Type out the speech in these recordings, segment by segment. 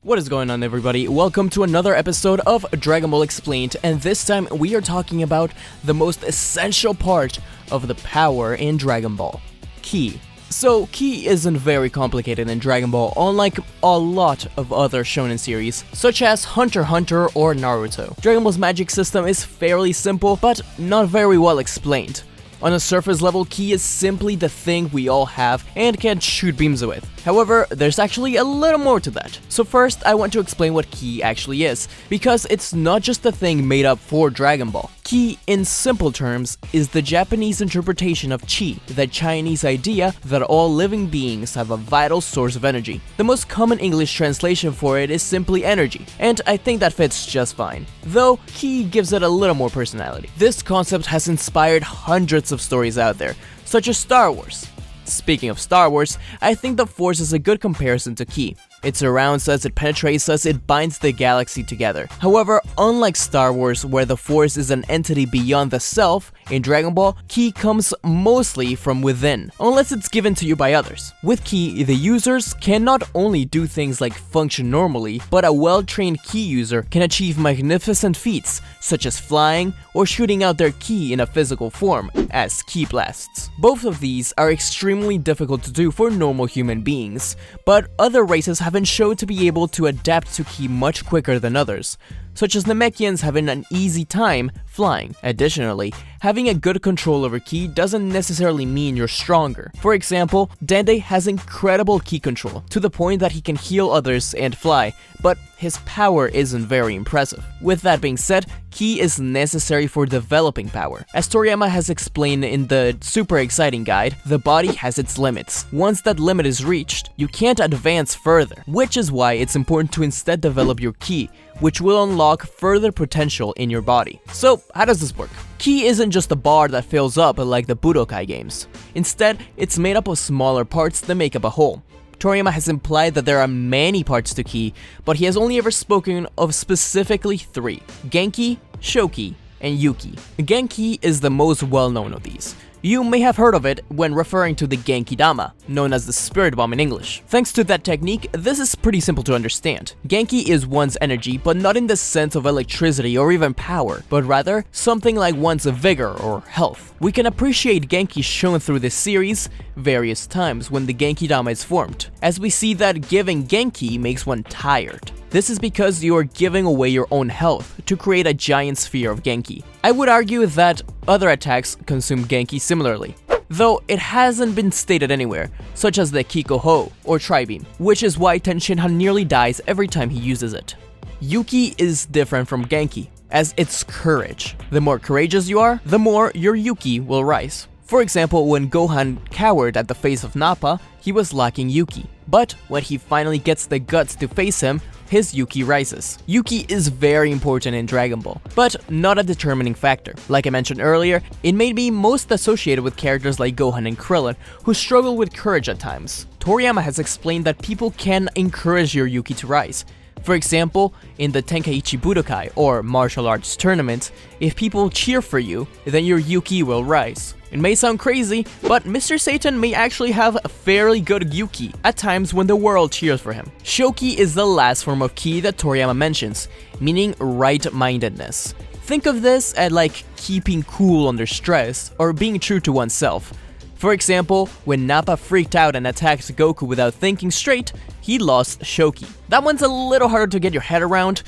What is going on, everybody? Welcome to another episode of Dragon Ball Explained, and this time we are talking about the most essential part of the power in Dragon Ball, Ki. So, Ki isn't very complicated in Dragon Ball, unlike a lot of other shonen series, such as Hunter x Hunter or Naruto. Dragon Ball's magic system is fairly simple, but not very well explained. On a surface level, Ki is simply the thing we all have and can shoot beams with. However, there's actually a little more to that. So first, I want to explain what Ki actually is, because it's not just a thing made up for Dragon Ball. Ki, in simple terms, is the Japanese interpretation of Chi, the Chinese idea that all living beings have a vital source of energy. The most common English translation for it is simply energy, and I think that fits just fine. Though, Ki gives it a little more personality. This concept has inspired hundreds of stories out there, such as Star Wars. Speaking of Star Wars, I think the Force is a good comparison to Ki. It surrounds us, it penetrates us, it binds the galaxy together. However, unlike Star Wars, where the Force is an entity beyond the self, in Dragon Ball, Ki comes mostly from within, unless it's given to you by others. With Ki, the users can not only do things like function normally, but a well-trained Ki user can achieve magnificent feats, such as flying or shooting out their Ki in a physical form, as Ki blasts. Both of these are extremely difficult to do for normal human beings, but other races have been shown to be able to adapt to Ki much quicker than others, such as Namekians having an easy time flying. Additionally, having a good control over Ki doesn't necessarily mean you're stronger. For example, Dende has incredible Ki control, to the point that he can heal others and fly, but his power isn't very impressive. With that being said, Ki is necessary for developing power. As Toriyama has explained in the super exciting guide, the body has its limits. Once that limit is reached, you can't advance further, which is why it's important to instead develop your Ki, which will unlock further potential in your body. So, how does this work? Ki isn't just a bar that fills up like the Budokai games. Instead, it's made up of smaller parts that make up a whole. Toriyama has implied that there are many parts to Ki, but he has only ever spoken of specifically 3: Genki, Shoki, and Yuki. Genki is the most well-known of these. You may have heard of it when referring to the Genki Dama, known as the Spirit Bomb in English. Thanks to that technique, this is pretty simple to understand. Genki is one's energy, but not in the sense of electricity or even power, but rather something like one's vigor or health. We can appreciate Genki shown through this series various times when the Genki Dama is formed, as we see that giving Genki makes one tired. This is because you are giving away your own health to create a giant sphere of Genki. I would argue that other attacks consume Genki similarly, though it hasn't been stated anywhere, such as the Kiko-Ho or Tri-Beam, which is why Tenshinhan nearly dies every time he uses it. Yuki is different from Genki, as it's courage. The more courageous you are, the more your Yuki will rise. For example, when Gohan cowered at the face of Nappa, he was lacking Yuki. But when he finally gets the guts to face him, his Yuki rises. Yuki is very important in Dragon Ball, but not a determining factor. Like I mentioned earlier, it may be most associated with characters like Gohan and Krillin, who struggle with courage at times. Toriyama has explained that people can encourage your Yuki to rise. For example, in the Tenkaichi Budokai, or martial arts tournament, if people cheer for you, then your Yuki will rise. It may sound crazy, but Mr. Satan may actually have a fairly good Yuki at times when the world cheers for him. Shoki is the last form of Ki that Toriyama mentions, meaning right-mindedness. Think of this as like keeping cool under stress or being true to oneself. For example, when Nappa freaked out and attacked Goku without thinking straight, he lost Shoki. That one's a little harder to get your head around,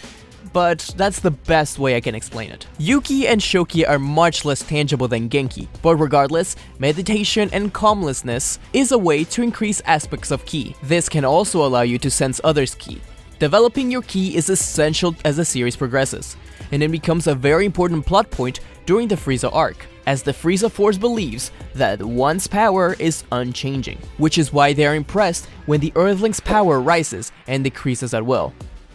but that's the best way I can explain it. Yuki and Shoki are much less tangible than Genki, but regardless, meditation and calmlessness is a way to increase aspects of Ki. This can also allow you to sense others' Ki. Developing your Ki is essential as the series progresses, and it becomes a very important plot point during the Frieza arc, as the Frieza Force believes that one's power is unchanging, which is why they are impressed when the Earthling's power rises and decreases at will.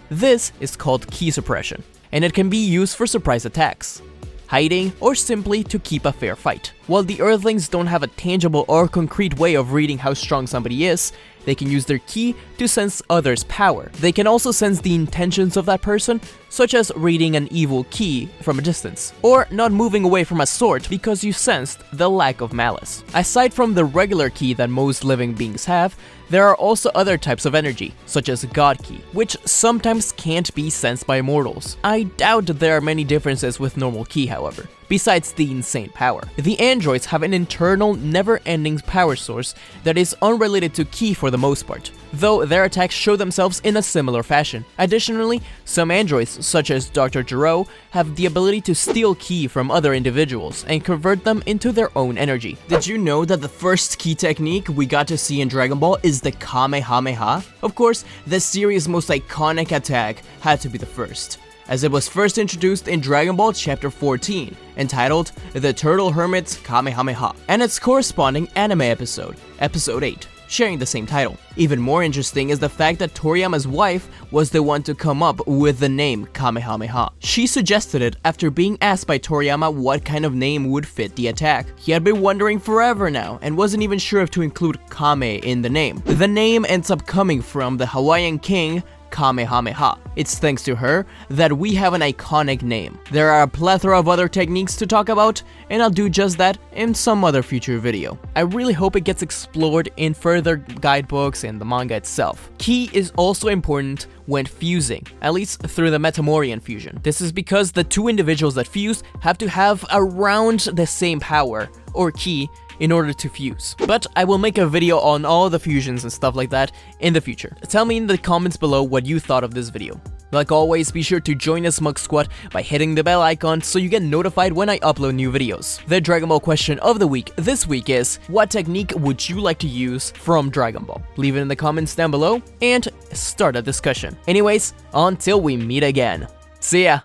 This is called Ki suppression, and it can be used for surprise attacks, hiding, or simply to keep a fair fight. While the Earthlings don't have a tangible or concrete way of reading how strong somebody is, they can use their Ki to sense others' power. They can also sense the intentions of that person, such as reading an evil ki from a distance, or not moving away from a sword because you sensed the lack of malice. Aside from the regular ki that most living beings have, there are also other types of energy, such as God Ki, which sometimes can't be sensed by mortals. I doubt there are many differences with normal Ki, however, besides the insane power. The androids have an internal, never-ending power source that is unrelated to Ki for the most part, though their attacks show themselves in a similar fashion. Additionally, some androids, such as Dr. Gero, have the ability to steal Ki from other individuals and convert them into their own energy. Did you know that the first Ki technique we got to see in Dragon Ball is the Kamehameha? Of course, the series' most iconic attack had to be the first, as it was first introduced in Dragon Ball Chapter 14, entitled The Turtle Hermit's Kamehameha, and its corresponding anime episode, Episode 8, sharing the same title. Even more interesting is the fact that Toriyama's wife was the one to come up with the name Kamehameha. She suggested it after being asked by Toriyama what kind of name would fit the attack. He had been wondering forever now and wasn't even sure if to include Kame in the name. The name ends up coming from the Hawaiian king Kamehameha. It's thanks to her that we have an iconic name. There are a plethora of other techniques to talk about, and I'll do just that in some other future video. I really hope it gets explored in further guidebooks and the manga itself. Ki is also important when fusing, at least through the Metamorian fusion. This is because the two individuals that fuse have to have around the same power, or Ki, in order to fuse. But I will make a video on all the fusions and stuff like that in the future. Tell me in the comments below what you thought of this video. Like always, be sure to join the Smug Squad by hitting the bell icon so you get notified when I upload new videos. The Dragon Ball question of the week this week is, what technique would you like to use from Dragon Ball? Leave it in the comments down below and start a discussion. Anyways, until we meet again. See ya!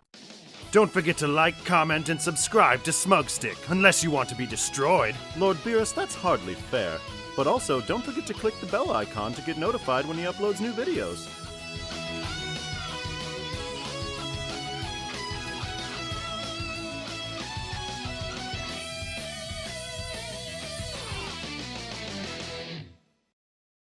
Don't forget to like, comment, and subscribe to Smugstick, unless you want to be destroyed. Lord Beerus, that's hardly fair. But also, don't forget to click the bell icon to get notified when he uploads new videos.